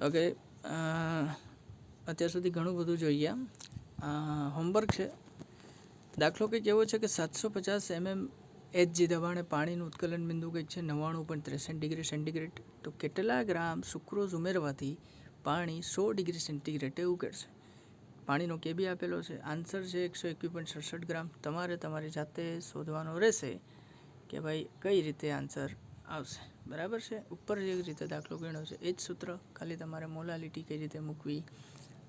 Okay, અત્યાર સુધી ઘણું બધું જોઈ ગયા. હોમવર્ક છે. દાખલો કંઈક એવો છે કે 750 mmHg દબાણે પાણીનું ઉત્કલન બિંદુ કંઈક છે 99.63 ° તો કેટલા ગ્રામ સુક્રોઝ ઉમેરવાથી પાણી 100 °C ઉકળશે? પાણીનો કેબી આપેલો છે. આન્સર છે 121.67 ગ્રામ. તમારે તમારી જાતે શોધવાનો રહેશે કે ભાઈ કઈ રીતે આન્સર આવશે. બરાબર છે. ઉપર જે રીતે દાખલો ગણ્યો છે એ જ સૂત્ર, ખાલી તમારે મોલાલિટી કઈ રીતે મૂકવી,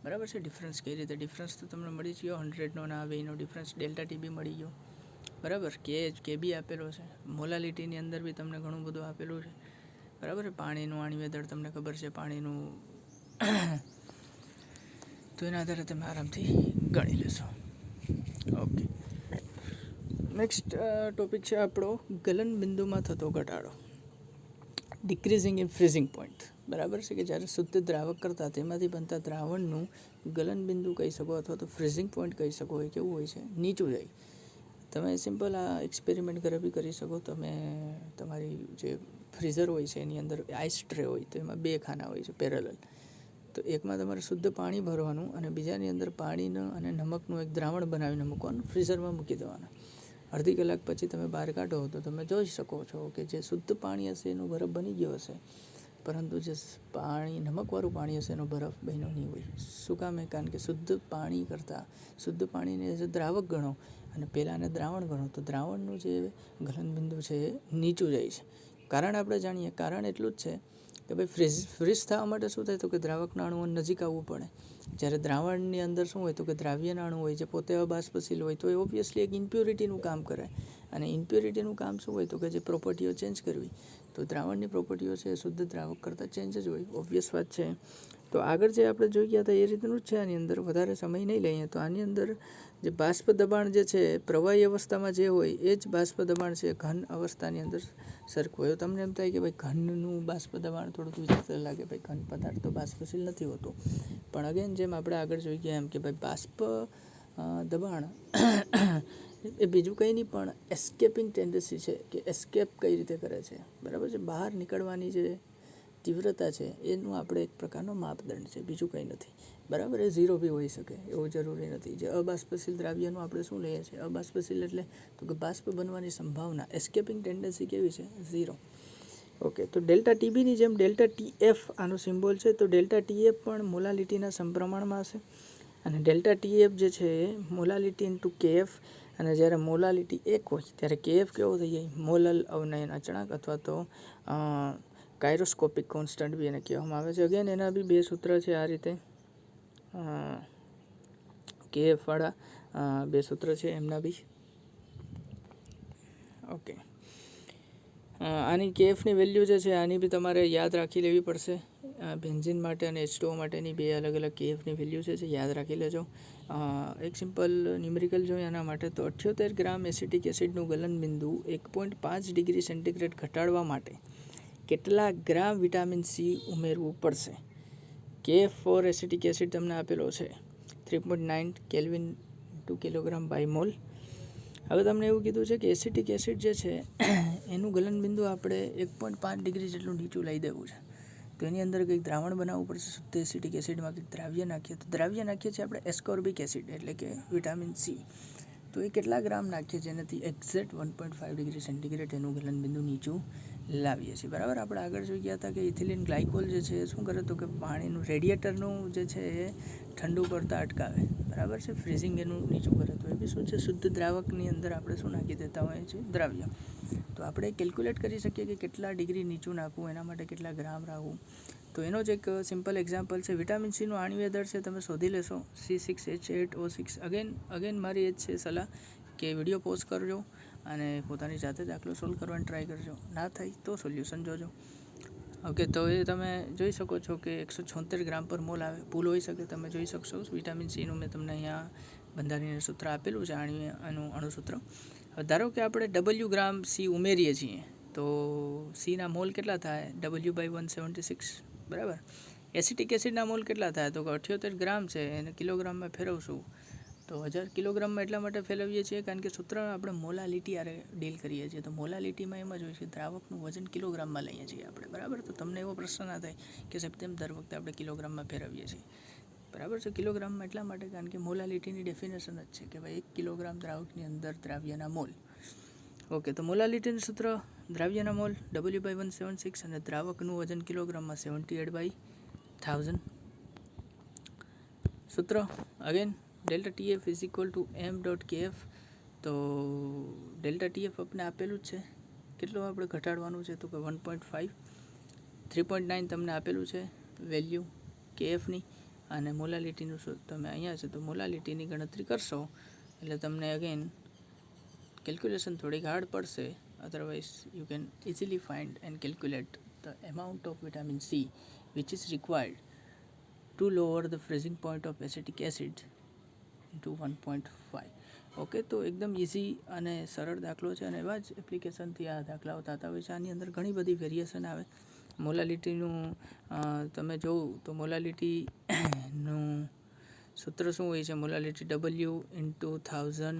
બરાબર છે. ડિફરન્સ કઈ રીતે, ડિફરન્સ તો તમને મળી ગયો 100નો ના બેનો ડિફરન્સ, ડેલ્ટા ટી બી મળી ગયો, બરાબર. કે બી આપેલો છે. મોલાલિટીની અંદર બી તમને ઘણું બધું આપેલું છે, બરાબર. પાણીનું આણ્વીય દળ તમને ખબર છે, પાણીનું તો એના આધારે તમે આરામથી ગણી લેશો. ઓકે, નેક્સ્ટ ટોપિક છે આપણો ગલન બિંદુમાં થતો ઘટાડો, ડિક્રીઝિંગ ઇન ફ્રીઝિંગ પોઈન્ટ. બરાબર છે કે જ્યારે શુદ્ધ દ્રાવક કરતાં તેમાંથી બનતા દ્રાવણનું ગલન બિંદુ કહી શકો અથવા તો ફ્રીઝિંગ પોઈન્ટ કહી શકો એ કેવું હોય છે? નીચું જાય. તમે સિમ્પલ આ એક્સપેરિમેન્ટ ઘરે બી કરી શકો. તમે તમારી જે ફ્રીઝર હોય છે એની અંદર આઈસ ટ્રે હોય તો એમાં 2 ખાના હોય છે પેરેલલ. તો એકમાં તમારે શુદ્ધ પાણી ભરવાનું અને બીજાની અંદર પાણીનું અને નમકનું એક દ્રાવણ બનાવીને મૂકવાનું, ફ્રીઝરમાં મૂકી દેવાના. અડધી કલાક પછી તમે બહાર કાઢો તો તમે જોઈ શકો છો કે જે શુદ્ધ પાણી હશે એનો બરફ બની ગયો હશે, પરંતુ જે પાણી નમકવાળું પાણી હશે એનો બરફ બન્યો નહીં હોય. શું કામ? કારણ કે શુદ્ધ પાણી કરતાં શુદ્ધ પાણીને જે દ્રાવક ગણો અને પહેલાંને દ્રાવણ ગણો તો દ્રાવણનું જે ગલન બિંદુ છે એ નીચું જાય છે. કારણ આપણે જાણીએ, કારણ એટલું જ છે કે ભાઈ ફ્રીઝ થવા માટે શું થાય તો કે દ્રાવકના અણુઓ નજીક આવવું પડે. જ્યારે દ્રાવણની અંદર શું હોય તો કે દ્રાવ્યના અણુ હોય જે પોતે અબાષ્પશીલ હોય તો એ ઓબ્વિયસલી એક ઇમ્પ્યોરિટીનું કામ કરે, અને ઇમ્પ્યોરિટીનું કામ શું હોય તો કે જે પ્રોપર્ટીઓ ચેન્જ કરવી. તો દ્રાવણની પ્રોપર્ટીઓ છે એ શુદ્ધ દ્રાવક કરતાં ચેન્જ જ હોય, ઓબ્વિયસ વાત છે. તો આગળ જે આપણે જોઈ ગયા હતા એ રીતનું જ છે. આની અંદર વધારે સમય નહીં લઈએ તો આની અંદર જે બાષ્પ દબાણ જે છે પ્રવાહી અવસ્થામાં જે હોય એ જ બાષ્પ દબાણ છે ઘન અવસ્થાની અંદર સરખું હોય. તમને એમ થાય કે ભાઈ ઘનનું બાષ્પ દબાણ થોડુંક વિચિત્ર લાગે, ભાઈ ઘન પદાર્થ તો બાષ્પશીલ નથી હોતું. પણ અગેન જેમ આપણે આગળ જોઈ ગયા એમ કે ભાઈ બાષ્પ દબાણ એ બીજું કંઈ નહીં પણ એસ્કેપિંગ ટેન્ડન્સી છે કે એસ્કેપ કઈ રીતે કરે છે, બરાબર છે. બહાર નીકળવાની જે તીવ્રતા છે એનું આપણે એક પ્રકારનો માપદંડ છે, બીજું કંઈ નથી, બરાબર. એ 0 બી હોઈ શકે એવું જરૂરી નથી. જે અબાષ્પશીલ દ્રાવ્યનું આપણે શું લઈએ છીએ? અબાષ્પશીલ એટલે તો કે બાષ્પ બનવાની સંભાવના, એસ્કેપિંગ ટેન્ડન્સી કેવી છે? 0. ઓકે, તો ડેલ્ટા ટીબીની જેમ ડેલ્ટા ટીએફ આનો સિમ્બોલ છે. તો ડેલ્ટા ટીએફ પણ મોલાલિટીના સમપ્રમાણમાં હશે, અને ડેલ્ટા ટીએફ જે છે એ મોલાલિટી ઇન્ટુ કેએફ, અને જ્યારે મોલાલિટી 1 હોય ત્યારે કેએફ કેવો થઈ જાય? મોલલ અવનયન અચળાંક અથવા તો કાયરોસ્કોપિક કોન્સ્ટન્ટ બી એને કહેવામાં આવે છે. અગેન એના બી 2 સૂત્ર છે આ રીતે, કેએફવાળા 2 સૂત્ર છે એમના બી. ઓકે, આની કેએફની વેલ્યુ જે છે આની બી તમારે યાદ રાખી લેવી પડશે. બેન્ઝિન માટે અને H2O માટેની 2 અલગ અલગ કેએફની વેલ્યુ છે, યાદ રાખી લેજો. એક સિમ્પલ ન્યુમેરિકલ જોઈએ આના માટે તો 78 ગ્રામ એસિટિક એસિડનું ગલન બિંદુ 1.5 °C ઘટાડવા માટે કેટલા ગ્રામ વિટામિન સી ઉમેરવું પડશે? કેએફ ફોર એસિટિક એસિડ તમને આપેલો છે 3.9 કેલ્વિન × kg/mol. હવે તમને એવું કીધું છે કે એસિટિક એસિડ જે છે એનું ગલન બિંદુ આપણે 1.5 ° જેટલું નીચું લઈ દેવું છે. તો એની અંદર કંઈક દ્રાવણ બનાવવું પડશે. શુદ્ધ એસિટિક એસિડમાં કંઈક દ્રાવ્ય નાખીએ તો દ્રાવ્ય નાખીએ છીએ આપણે એસ્કોર્બિક એસિડ એટલે કે વિટામિન સી. તો એ કેટલા ગ્રામ નાખીએ જેનાથી એક્ઝેક્ટ 1.5 °C એનું ગલન બિંદુ નીચું લાવીએ છીએ, બરાબર. આપણે આગળ જોઈ ગયા હતા કે ઇથિલિન ગ્લાયકોલ જે છે એ શું કરે તો કે પાણીનું રેડિએટરનું જે છે એ ઠંડુ પડતા અટકાવે, બરાબર છે. ફ્રીઝિંગ એનું નીચું કરે. તો એ બી શું છે? શુદ્ધ દ્રાવકની અંદર આપણે શું નાખી દેતા હોઈએ છીએ? દ્રાવ્ય. તો આપણે કેલ્ક્યુલેટ કરી શકીએ કે કેટલા ડિગ્રી નીચું નાખવું, એના માટે કેટલા ગ્રામ રાખવું. તો એનો જ એક સિમ્પલ એક્ઝામ્પલ છે. વિટામિન સીનું આણ્વીય દળ છે તમે શોધી લેશો C6H8O6. અગેન મારી એ જ છે સલાહ કે વિડીયો પોઝ કરજો અને પોતાની જાતે દાખલો સોલ્વ કરવાની ટ્રાય કરજો. ના થાય તો સોલ્યુશન જોજો. ઓકે, તો એ તમે જોઈ શકો છો કે 176 ગ્રામ/મોલ આવે. ભૂલ હોઈ શકે, તમે જોઈ શકશો. વિટામિન સીનું મેં તમને અહીંયા બંધારણીય સૂત્ર આપેલું છે, આનું અણુસૂત્ર. હવે ધારો કે આપણે W ગ્રામ સી ઉમેરીએ છીએ તો સીના મોલ કેટલા થાય? W/176, બરાબર. એસિટિક એસિડના મોલ કેટલા થાય? તો કે 78 ગ્રામ છે એને કિલોગ્રામમાં ફેરવશું તો 1000 કિલોગ્રામમાં એટલા માટે ફેરવીએ છીએ કારણ કે સૂત્ર આપણે મોલાલિટી આરે ડીલ કરીએ છીએ. તો મોલાલિટીમાં એમ જ હોય છે દ્રાવકનું વજન કિલોગ્રામમાં લઈએ છીએ આપણે, બરાબર. તો તમને એવો પ્રશ્ન ના થાય કે સાહેબ તેમ દર વખતે આપણે કિલોગ્રામમાં ફેરવીએ છીએ, બરાબર છે. કિલોગ્રામમાં એટલા માટે કારણ કે મોલાલિટીની ડેફિનેશન જ છે કે ભાઈ 1 કિલોગ્રામ દ્રાવકની અંદર દ્રાવ્યના મોલ. ઓકે, તો મોલાલિટીનું સૂત્ર દ્રાવ્યના મોલ W/176 અને દ્રાવકનું વજન કિલોગ્રામમાં 78/1000. સૂત્ર અગેન ΔTF = m.kf. તો ΔTF આપણે આપેલું જ છે, કેટલું આપણે ઘટાડવાનું છે તો કે 1.5, 3.9 તમને આપેલું છે વેલ્યુ KFની, અને મોલાલિટીનું તમે અહીંયા છે તો મોલાલિટીની ગણતરી કરશો એટલે તમને અગેન કેલ્ક્યુલેશન થોડીક હાર્ડ પડશે. Otherwise you can easily find and calculate the amount of vitamin C which is required to lower the freezing point of acetic acid into 1.5. Okay, તો એકદમ ઇઝી અને સરળ દાખલો છે અને એવા જ એપ્લિકેશનથી આ દાખલાઓ થતા હોય છે. આની અંદર ઘણી બધી વેરિએશન આવે. મોલાલિટીનું તમે જોવું તો મોલાલિટીનું સૂત્ર શું હોય છે? Molality W/1000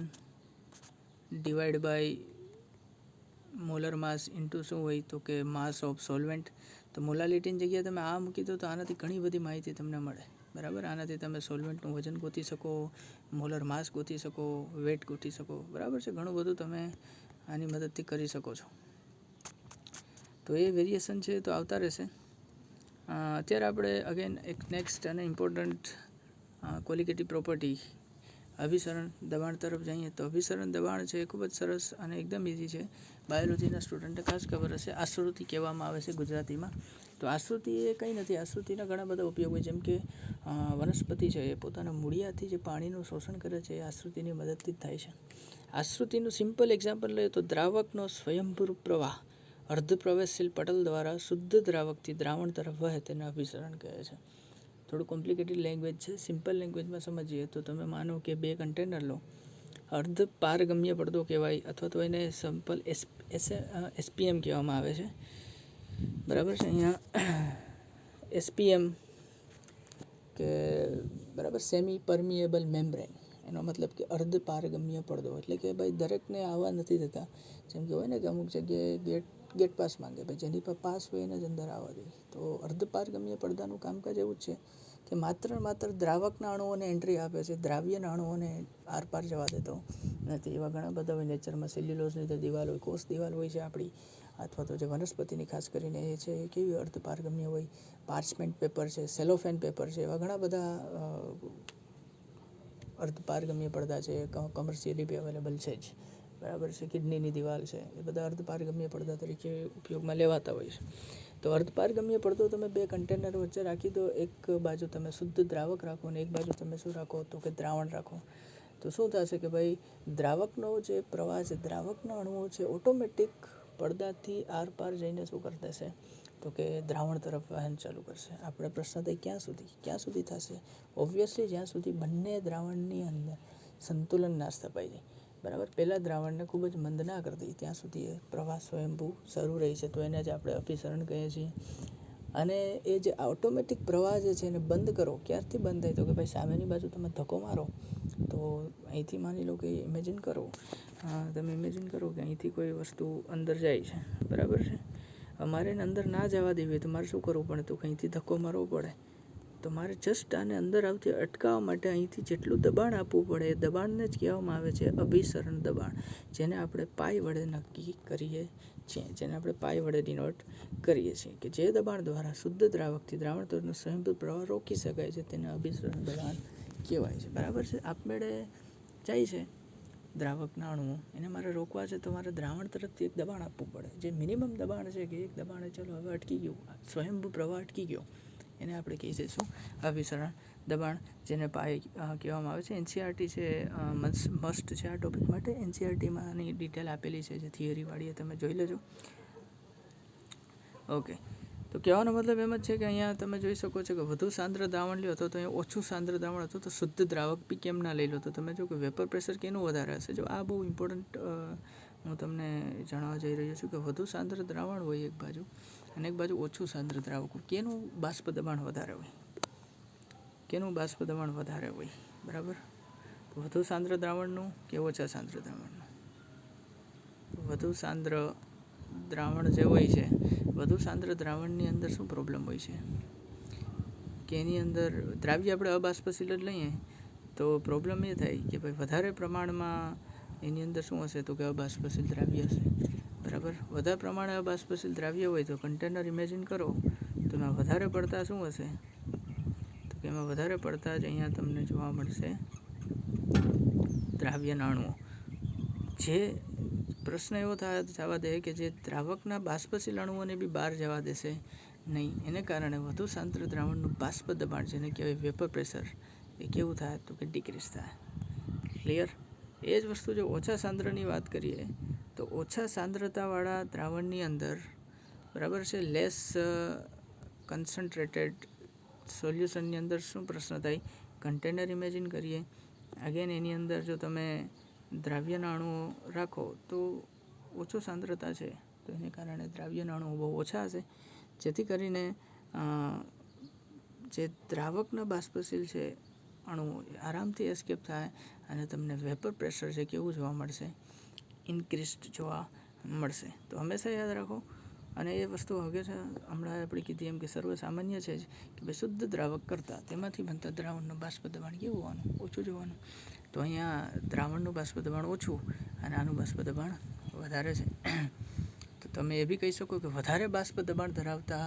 divide by molar mass into શું હોય તો કે માસ ઓફ સોલ્વેન્ટ. તો મોલાલિટીની જગ્યાએ તમે આ મૂકી દો તો આનાથી ઘણી બધી માહિતી તમને મળે, બરાબર. આનાથી તમે સોલ્વેન્ટનું વજન ગોતી શકો, મોલર માસ ગોતી શકો, વેટ ગોતી શકો, બરાબર છે. ઘણું બધું તમે આની મદદથી કરી શકો છો. તો એ વેરિએશન છે તો આવતા રહેશે. અત્યારે આપણે અગેન એક નેક્સ્ટ અને ઇમ્પોર્ટન્ટ ક્વોલિટેટિવ પ્રોપર્ટી અભિસરણ દબાણ તરફ જઈએ. તો અભિસરણ દબાણ છે એ ખૂબ જ સરસ અને એકદમ ઇઝી છે. બાયોલોજીના સ્ટુડન્ટને ખાસ ખબર હશે. આશ્રુતિ કહેવામાં આવે છે ગુજરાતીમાં. તો આશ્રુતિ એ કંઈ નથી. આશ્રુતિના ઘણા બધા ઉપયોગ હોય, જેમ કે વનસ્પતિ છે એ પોતાના મૂળિયાથી જે પાણીનું શોષણ કરે છે એ આશ્રુતિની મદદથી જ થાય છે. આશ્રુતિનું સિમ્પલ એક્ઝામ્પલ લઈએ તો દ્રાવકનો સ્વયંભૂ પ્રવાહ અર્ધપ્રવેશશીલ પટલ દ્વારા શુદ્ધ દ્રાવકથી દ્રાવણ તરફ વહે તેને અભિસરણ કહે છે. થોડું કોમ્પ્લિકેટેડ લેંગ્વેજ છે. સિમ્પલ લેંગ્વેજમાં સમજીએ તો તમે માનો કે 2 કન્ટેનર લો, અર્ધ પારગમ્ય પડદો કહેવાય અથવા તો એને સિમ્પલ SPM કહેવામાં આવે છે, બરાબર છે. અહીંયા SPM કે બરાબર સેમી પરમિએબલ મેમ્બ્રેન, એનો મતલબ કે અર્ધ પારગમ્ય પડદો, એટલે કે ભાઈ દરેકને આવા નથી થતા. જેમ કે હોય ને કે અમુક જગ્યાએ ગેટ પાસ માંગે, ભાઈ જેની પર પાસ હોય એને જ અંદર આવવા દે. તો અર્ધ પારગમ્ય પડદાનું કામકાજ એવું જ છે કે માત્ર દ્રાવકના અણુઓને એન્ટ્રી આપે છે, દ્રાવ્યના અણુઓને આરપાર જવા દેતો નથી. એવા ઘણા બધા હોય નેચરમાં. સેલ્યુલોઝની જે દિવાલ હોય, કોષ દિવાલ હોય છે આપણી, અથવા તો જે વનસ્પતિની ખાસ કરીને એ છે એ કેવી અર્ધ પારગમ્ય હોય. પાર્ચમેન્ટ પેપર છે, સેલોફેન પેપર છે, એવા ઘણા બધા અર્ધ પારગમ્ય પડદા છે, કમર્શિયલી બી અવેલેબલ છે જ, બરાબર છે. કિડનીની દિવાલ છે, એ બધા અર્ધ પારગમ્ય પડદા તરીકે ઉપયોગમાં લેવાતા હોય છે. તો અર્ધ પારગમ્ય પડદો તમે 2 કન્ટેનર વચ્ચે રાખી દો, એક બાજુ તમે શુદ્ધ દ્રાવક રાખો અને એક બાજુ તમે શું રાખો તો કે દ્રાવણ રાખો. તો શું થશે કે ભાઈ દ્રાવકનો જે પ્રવાહ છે, દ્રાવકના અણુઓ છે ઓટોમેટિક પડદાથી આરપાર જઈને શું કરી દેશે તો કે દ્રાવણ તરફ વહન ચાલુ કરશે. આપણે પ્રશ્ન થાય ક્યાં સુધી થશે? ઓબ્વિયસલી જ્યાં સુધી બંને દ્રાવણની અંદર સંતુલન ના સ્થપાઈ જાય, બરાબર. પહેલાં દ્રાવણને ખૂબ જ મંદ ના કરી દઈએ ત્યાં સુધી એ પ્રવાહ સ્વયંભૂ શરૂ રહી છે, તો એને જ આપણે અભિસરણ કહીએ છીએ. અને એ જે ઓટોમેટિક પ્રવાહ જે છે એને બંધ કરો. ક્યારથી બંધ થાય તો કે ભાઈ સામેની બાજુ તમે ધક્કો મારો તો અહીંથી માની લો કે તમે ઇમેજિન કરો કે અહીંથી કોઈ વસ્તુ અંદર જાય છે, બરાબર છે. મારે એને અંદર ના જવા દેવી તો મારે શું કરવું પડે તો અહીંથી ધક્કો મારવો પડે. તો મારે જસ્ટ આને અંદર આવતી અટકાવવા માટે અહીંથી જેટલું દબાણ આપવું પડે એ દબાણને જ કહેવામાં આવે છે અભિસરણ દબાણ, જેને આપણે પાઈ વડે નક્કી કરીએ છીએ, જેને આપણે પાઈ વડે ડિનોટ કરીએ છીએ, કે જે દબાણ દ્વારા શુદ્ધ દ્રાવકથી દ્રાવણ તરફનો સ્વયંભૂ પ્રવાહ રોકી શકાય છે તેને અભિસરણ દબાણ કહેવાય છે, બરાબર છે. આપમેળે જાય છે દ્રાવકના અણુઓ, એને મારે રોકવા છે તો મારે દ્રાવણ તરફથી એક દબાણ આપવું પડે. જે મિનિમમ દબાણ છે કે એક દબાણે ચલો હવે અટકી ગયું, સ્વયંભૂ પ્રવાહ અટકી ગયો, એને આપણે કહી દઈશું અભિસરણ દબાણ, જેને પાઈ કહેવામાં આવે છે. NCERT છે મસ્ટ છે આ ટોપિક માટે. NCERTમાં આની ડિટેલ આપેલી છે, જે થિયરીવાળી એ તમે જોઈ લેજો. ઓકે, તો કહેવાનો મતલબ એમ જ છે કે અહીંયા તમે જોઈ શકો છો કે વધુ સાંદ્ર દ્રાવણ લો અથવા તો અહીંયા ઓછું સાંદ્ર દ્રાવણ અથવા તો શુદ્ધ દ્રાવક બી કેમ ના લઈ લો, તો તમે જો કે વેપર પ્રેશર કેનું વધારે હશે. જો આ બહુ ઇમ્પોર્ટન્ટ હું તમને જણાવવા જઈ રહ્યો છું કે વધુ સાંદ્ર દ્રાવણ હોય એક બાજુ અને એક બાજુ ઓછું સાંદ્ર દ્રાવક હોય, કેનું બાષ્પ દબાણ વધારે હોય, બરાબર. વધુ સાંદ્ર દ્રાવણનું કે ઓછા સાંદ્ર દ્રાવણનું? વધુ સાંદ્ર દ્રાવણ જે હોય છે, વધુ સાંદ્ર દ્રાવણની અંદર શું પ્રોબ્લેમ હોય છે કે એની અંદર દ્રાવ્ય આપણે અબાષ્પશીલ જ લઈએ તો પ્રોબ્લેમ એ થાય કે ભાઈ વધારે પ્રમાણમાં એની અંદર શું હશે તો કે અબાષ્પશીલ દ્રાવ્ય હશે, બરાબર. વધારે પ્રમાણે અબાષ્પશીલ દ્રાવ્ય હોય તો કન્ટેનર ઇમેજિન કરો તો એમાં વધારે પડતા શું હશે તો કે એમાં વધારે પડતા જ અહીંયા તમને જોવા મળશે દ્રાવ્યના અણુઓ. જે પ્રશ્ન એવો થવા દે કે જે દ્રાવકના બાષ્પશીલ અણુઓને બી બહાર જવા દેશે નહીં. એને કારણે વધુ સાંદ્ર દ્રાવણનું બાષ્પ દબાણ જેને કહેવાય વેપર પ્રેશર એ કેવું થાય તો કે ડિક્રીઝ થાય. ક્લિયર? એ જ વસ્તુ જો ઓછા સાંદ્રની વાત કરીએ તો ઓછા સાંદ્રતાવાળા દ્રાવણની અંદર બરાબર છે લેસ કન્સન્ટ્રેટેડ સોલ્યુશનની અંદર શું પ્રશ્ન થાય, કન્ટેનર ઇમેજિન કરીએ અગેન એની અંદર જો તમે દ્રાવ્યના અણુઓ રાખો તો ઓછો સાંદ્રતા છે તો એને કારણે દ્રાવ્યના અણુઓ બહુ ઓછા હશે, જેથી કરીને જે દ્રાવકના બાષ્પશીલ છે અણુઓ આરામથી એસ્કેપ થાય અને તમને વેપર પ્રેશર છે કેવું જોવા મળશે, ઇન્ક્રીઝડ જોવા મળશે. તો હંમેશા યાદ રાખો. અને એ વસ્તુ હમણાં આપણે કીધી એમ કે સર્વસામાન્ય છે જ કે ભાઈ શુદ્ધ દ્રાવક કરતાં તેમાંથી બનતા દ્રાવણનું બાષ્પ દબાણ કેવું હોવાનું ઓછું જોવાનું. તો અહીંયા દ્રાવણનું બાષ્પ દબાણ ઓછું અને આનું બાષ્પ દબાણ વધારે છે. તો તમે એ બી કહી શકો કે વધારે બાષ્પ દબાણ ધરાવતા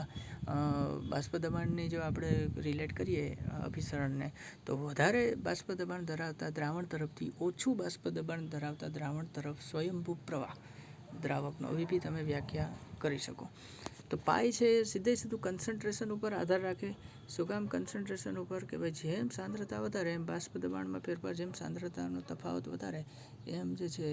બાષ્પ દબાણની જો આપણે રિલેટ કરીએ અભિસરણને તો વધારે બાષ્પ દબાણ ધરાવતા દ્રાવણ તરફથી ઓછું બાષ્પ દબાણ ધરાવતા દ્રાવણ તરફ સ્વયંભૂ પ્રવાહ દ્રાવકનો એવી બી તમે વ્યાખ્યા કરી શકો. તો પાઈ છે એ સીધું કન્સન્ટ્રેશન ઉપર આધાર રાખે. શું કામ કન્સન્ટ્રેશન ઉપર કે ભાઈ જેમ સાંદ્રતા વધારે એમ બાષ્પ દબાણમાં ફેરફાર, જેમ સાંદ્રતાનો તફાવત વધારે એમ જે છે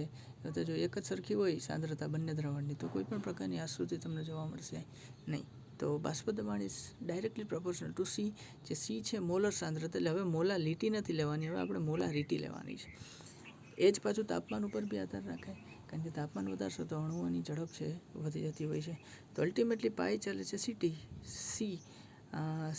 તો જો એક જ સરખી હોય સાંદ્રતા બંને દ્રાવણની તો કોઈ પણ પ્રકારની આશ્રુતિ તમને જોવા મળશે નહીં. તો બાષ્પ દબાણ is directly proportional two C. જે સી છે મોલર સાંદ્રતા, એટલે હવે મોલા લીટી નથી લેવાની, હવે આપણે મોલા રીટી લેવાની છે. એ જ પાછું તાપમાન ઉપર બી આધાર રાખે, કારણ કે તાપમાન વધારશો તો અણુઓની ઝડપ છે વધી જતી હોય છે. તો અલ્ટિમેટલી પાઈ ચાલે છે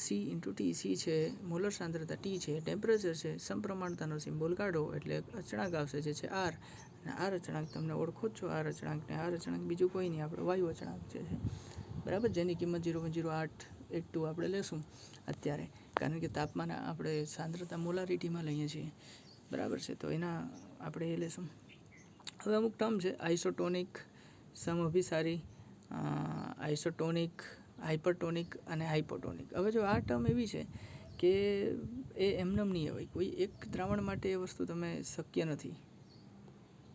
સી ઇન્ટુ ટી. સી છે મોલર સાંદ્રતા, ટી છે ટેમ્પરેચર છે, સમપ્રમાણતાનો સિમ્બોલ કાઢો એટલે અચળાંક આવશે જે છે આર. અને આર અચળાંક તમને ઓળખો જ છો, આર અચળાંકને. આર અચળાંક બીજું કોઈ નહીં, આપણે વાયુ અચળાંક જે છે બરાબર, જેની કિંમત 0.0882 આપણે લેશું અત્યારે, કારણ કે તાપમાન આપણે સાંદ્રતા મોલારિટીમાં લઈએ છીએ બરાબર છે. તો એના આપણે એ લેશું. હવે અમુક ટર્મ છે આઇસોટોનિક, સમઅભિસારી, આઇસોટોનિક, હાઇપરટોનિક અને હાઇપોટોનિક. હવે જો આ ટર્મ એવી છે કે એ એમનેમ નહીં હોય. કોઈ એક દ્રાવણ માટે એ વસ્તુ તમે શક્ય નથી,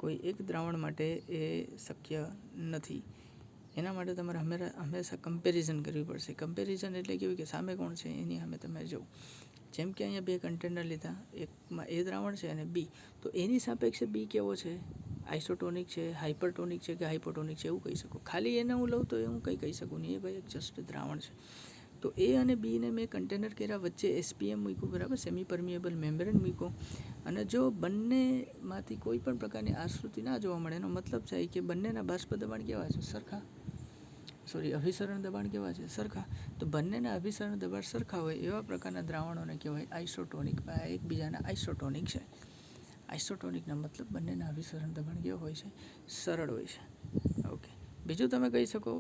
કોઈ એક દ્રાવણ માટે એ શક્ય નથી. એના માટે તમારે હંમેશા કમ્પેરિઝન કરવી પડશે. કમ્પેરિઝન એટલે કેવું કે સામે કોણ છે એની સામે તમે જુઓ. જેમ કે અહીંયા બે કન્ટેનર લીધા, એકમાં એ દ્રાવણ છે અને બી, તો એની સાપેક્ષે બી કેવો છે, આઇસોટોનિક છે, હાઇપરટોનિક છે કે હાઇપોટોનિક છે એવું કહી શકો. ખાલી એને હું લઉં તો એ હું કંઈ કહી શકું નહીં, એ ભાઈ એક જસ્ટ દ્રાવણ છે. તો એ અને બીને મેં કન્ટેનર કર્યા, વચ્ચે એસપીએમ મૂક્યું બરાબર, સેમી પરમિએબલ મેમ્બ્રેન મૂક્યો. અને જો બંનેમાંથી કોઈ પણ પ્રકારની આશ્રુતિ ના જોવા મળે એનો મતલબ થાય કે બંનેના બાષ્પ દબાણ કેવા છે, સરખા. અભિસરણ દબાણ કેવા છે, સરખા. તો બંનેના અભિસરણ દબાણ સરખા હોય એવા પ્રકારના દ્રાવણોને કહેવાય આઇસોટોનિક. એકબીજાના આઇસોટોનિક છે. આઇસોટોનિકના મતલબ બંનેના અભિસરણ દબાણ કેવા હોય છે, સરળ હોય છે. ઓકે. બીજું તમે કહી શકો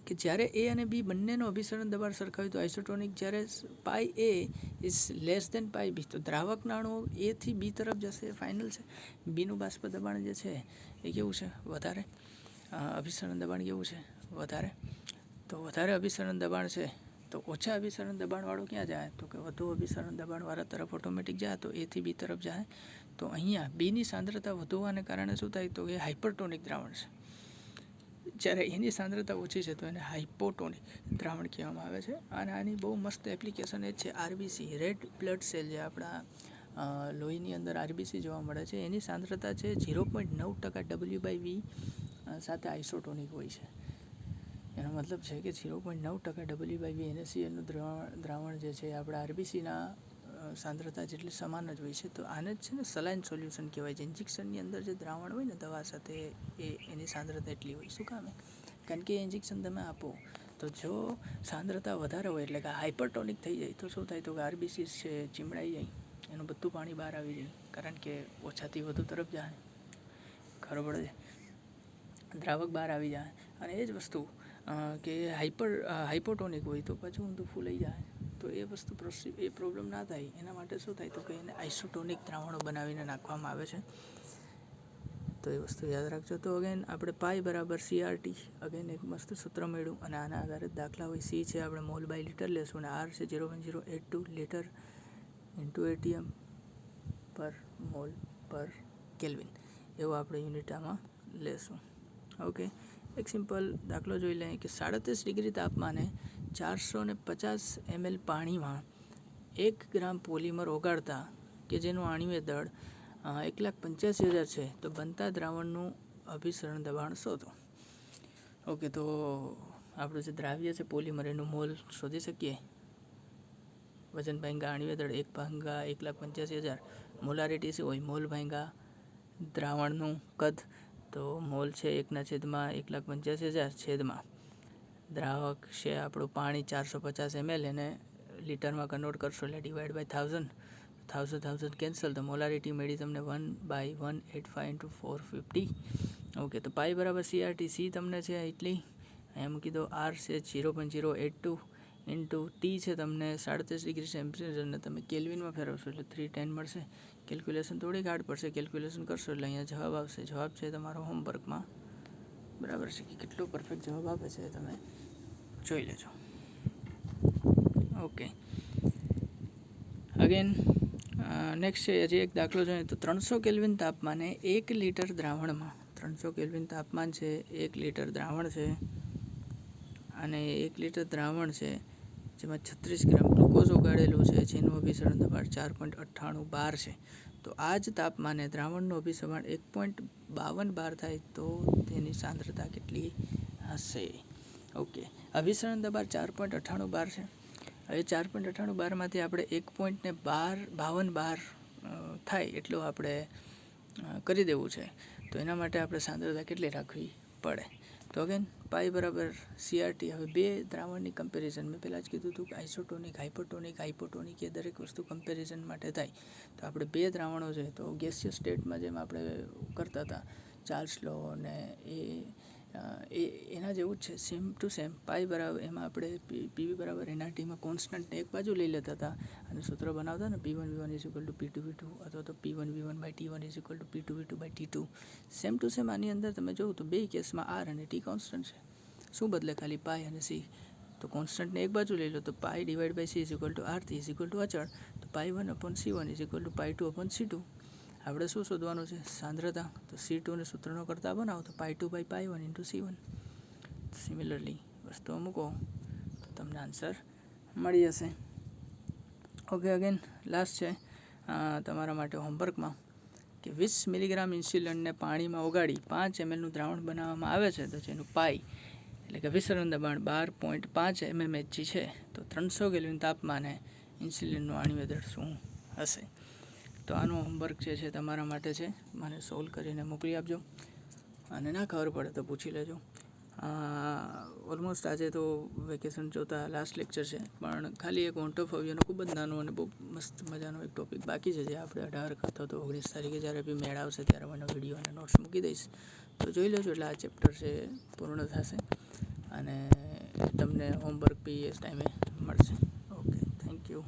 કે જ્યારે એ અને બી બંનેનો અભિસરણ દબાણ સરખા હોય તો આઇસોટોનિક. જ્યારે પાઈ એ ઇઝ લેસ દેન પાઈ બી તો દ્રાવકના અણુઓ એથી બી તરફ જશે, ફાઇનલ છે. બીનું બાષ્પ દબાણ જે છે એ કેવું છે, વધારે. અભિસરણ દબાણ કેવું છે, વધારે. તો વધારે અભિસરણ દબાણ છે તો ઓછા અભિસરણ દબાણવાળું ક્યાં જાય તો કે વધુ અભિસરણ દબાણવાળા તરફ ઓટોમેટિક જાય, તો એથી બી તરફ જાય. તો અહીંયા બીની સાંદ્રતા વધુ હોવાને કારણે શું થાય તો એ હાઇપરટોનિક દ્રાવણ છે. જ્યારે એની સાંદ્રતા ઓછી છે તો એને હાઇપોટોનિક દ્રાવણ કહેવામાં આવે છે. અને આની બહુ મસ્ત એપ્લિકેશન એ જ છે આરબીસી, રેડ બ્લડ સેલ, જે આપણા લોહીની અંદર આરબીસી જોવા મળે છે. એની સાંદ્રતા છે 0.9% W/V સાથે આઇસોટોનિક હોય છે. એનો મતલબ છે કે 0.9% W/V NaClનું દ્રાવણ જે છે આપણે આરબીસીના સાંદ્રતા જેટલી સમાન જ હોય છે. તો આને જ છે ને સલાઇન સોલ્યુશન કહેવાય છે. ઇન્જેક્શનની અંદર જે દ્રાવણ હોય ને દવા સાથે એની સાંદ્રતા એટલી હોય. શું કામ? કારણ કે ઇન્જેક્શન તમે આપો તો જો સાંદ્રતા વધારે હોય એટલે કે હાઇપરટોનિક થઈ જાય તો શું થાય તો કે આરબીસી છે ચીમડાઈ જાય એનું બધું પાણી બહાર આવી જાય, કારણ કે ઓછાથી વધુ તરફ જાય, ખબર પડે દ્રાવક બહાર આવી જાય. અને એ જ વસ્તુ કે હાઇપોટોનિક હોય તો પછી ઊંધું ફૂલાઈ જાય, તો એ વસ્તુ એ પ્રોબ્લેમ ના થાય એના માટે શું થાય તો કે એને આઇસોટોનિક દ્રાવણો બનાવીને નાખવામાં આવે છે. તો એ વસ્તુ યાદ રાખજો. તો અગેન આપણે પાઈ બરાબર CRT, અગેન એક મસ્ત સૂત્ર મળ્યું, અને આના આધારે દાખલા હોય. સી છે આપણે મોલ બાય લીટર લેશું, અને આર છે 0.082 લીટર ઇન્ટુ ATM પર મોલ પર કેલ્વિન, એવું આપણે યુનિટ આમાં લેશું. ઓકે, એક સિમ્પલ દાખલો જોઈ લઈએ કે 37 ડિગ્રી તાપમાને 450 ml પાણીમાં 1 ગ્રામ પોલિમર ઓગાળતા કે જેનું આણ્વીય દળ 1,85,000 છે, તો બનતા દ્રાવણનું અભિસરણ દબાણ શોધો. ઓકે, તો આપણું જે દ્રાવ્ય છે પોલિમર, એનું મોલ શોધી શકીએ. વજન ભાંગા આણ્વીય દળ 1/1,85,000, મોલારિટી શું હોય, મોલ ભાંગા દ્રાવણનું કદ, તો મોલ છે 1/1,85,000 છેદમાં દ્રાવક છે આપણું પાણી 450 ml, એને લીટરમાં કન્વર્ટ કરશો એટલે ડિવાઈડ બાય 1000 કેન્સલ, તો મોલારિટી મળી તમને 1/185 × 450. ઓકે, તો પાઈ બરાબર CRT, સી તમને છે એટલી અહીંયા મૂકી દો, આર છે 0.082 ઇન્ટુ ટી છે તમને 37 ડિગ્રી સેન્ટીગ્રેડ, તમે કેલ્વિનમાં ફેરવશો એટલે 310 મળશે. કેલ્ક્યુલેશન થોડીક હાર્ડ પડશે, કેલ્ક્યુલેશન કરશો એટલે અહીંયા જવાબ આવશે. જવાબ છે તમારો હોમવર્કમાં, બરાબર છે, કે કેટલો પરફેક્ટ જવાબ આપે છે તમે જોઈ લેજો. ઓકે, અગેન નેક્સ્ટ છે હજી એક દાખલો જોઈએ તો 300 કેલ્વિન તાપમાને 1 લીટર દ્રાવણમાં, 300 કેલ્વિન તાપમાન છે, 1 લીટર દ્રાવણ છે, અને 1 લીટર દ્રાવણ છે જેમાં 36 ગ્રામ ગ્લુકોઝ ઓગાળેલું છે, જેનું અભિસરણ દબાણ 4.98 બાર છે. તો આ જ તાપમાને દ્રાવણનું અભિસરણ 1.52 બાર થાય તો તેની સાંદ્રતા કેટલી હશે? ઓકે, અભિસરણ દબાણ 4.98 બાર છે. હવે 4.98 બારમાંથી આપણે 1.52 બાર થાય એટલું આપણે કરી દેવું છે, તો એના માટે આપણે સાંદ્રતા કેટલી રાખવી પડે? તો અગેન પાઈ બરાબર CRT. હવે બે દ્રાવણની કમ્પેરિઝન, મેં પહેલાં જ કીધું હતું કે આઇસોટોનિક, હાઇપોટોનિક એ દરેક વસ્તુ કમ્પેરિઝન માટે થાય. તો આપણે બે દ્રાવણો છે, તો ગેસિયસ સ્ટેટમાં જેમ આપણે કરતા હતા ચાર્લ્સ લો ને એના જેવું જ છે, સેમ ટુ સેમ. પાઈ બરાબર એમાં આપણે પીવી બરાબર એનઆરટીમાં કોન્સ્ટન્ટને એક બાજુ લઈ લેતા હતા અને સૂત્ર બનાવતા ને P1V1 = P2V2 અથવા તો P1V1/T1 = P2V2/T2. Same to same આની અંદર તમે જોવું તો બે કેસમાં આર અને ટી કોન્સ્ટન્ટ છે. શું બદલે? ખાલી પાઈ અને સી. તો કોન્સ્ટન્ટને એક બાજુ લઈ લો તો પાઈ ડિવાઈડ બાય સી = R3 અચળ, તો π1/C1 = π2/C2. આપણે શું શોધવાનું છે? સાંદ્રતા. તો C2ને સૂત્રનો કરતા બનાવો તો π2/π1 × C1. સિમિલરલી વસ્તુઓ મૂકો તો તમને આન્સર મળી જશે. ઓકે, અગેન લાસ્ટ છે તમારા માટે હોમવર્કમાં કે 20 મિલીગ્રામ ઇન્સ્યુલિનને પાણીમાં ઓગાળી 5 mlનું દ્રાવણ બનાવવામાં આવે છે, તો જેનું પાઈ એટલે કે અભિસરણ દબાણ 12.5 mmHg છે, તો 300 કેલ્વિન તાપમાને ઇન્સ્યુલિનનું આણ્વીય દળ શું હશે? તો આનું હોમવર્ક જે છે તમારા માટે છે, મને સોલ્વ કરીને મોકલી આપજો, અને ના ખબર પડે તો પૂછી લેજો. ઓલમોસ્ટ આજે તો વેકેશન જોતા લાસ્ટ લેક્ચર છે, પણ ખાલી એક વોન્ટ ઓફ અવ્યનો ખૂબ જ નાનો અને બહુ મસ્ત મજાનો એક ટોપિક બાકી છે, જે આપણે 18 અથવા તો 19 તારીખે જ્યારે બી મેળ આવશે ત્યારે મને વિડીયો અને નોટ્સ મૂકી દઈશ, તો જોઈ લેજો. એટલે આ ચેપ્ટર છે પૂર્ણ થશે અને તમને હોમવર્ક બી એ ટાઈમે મળશે. Okay, thank you.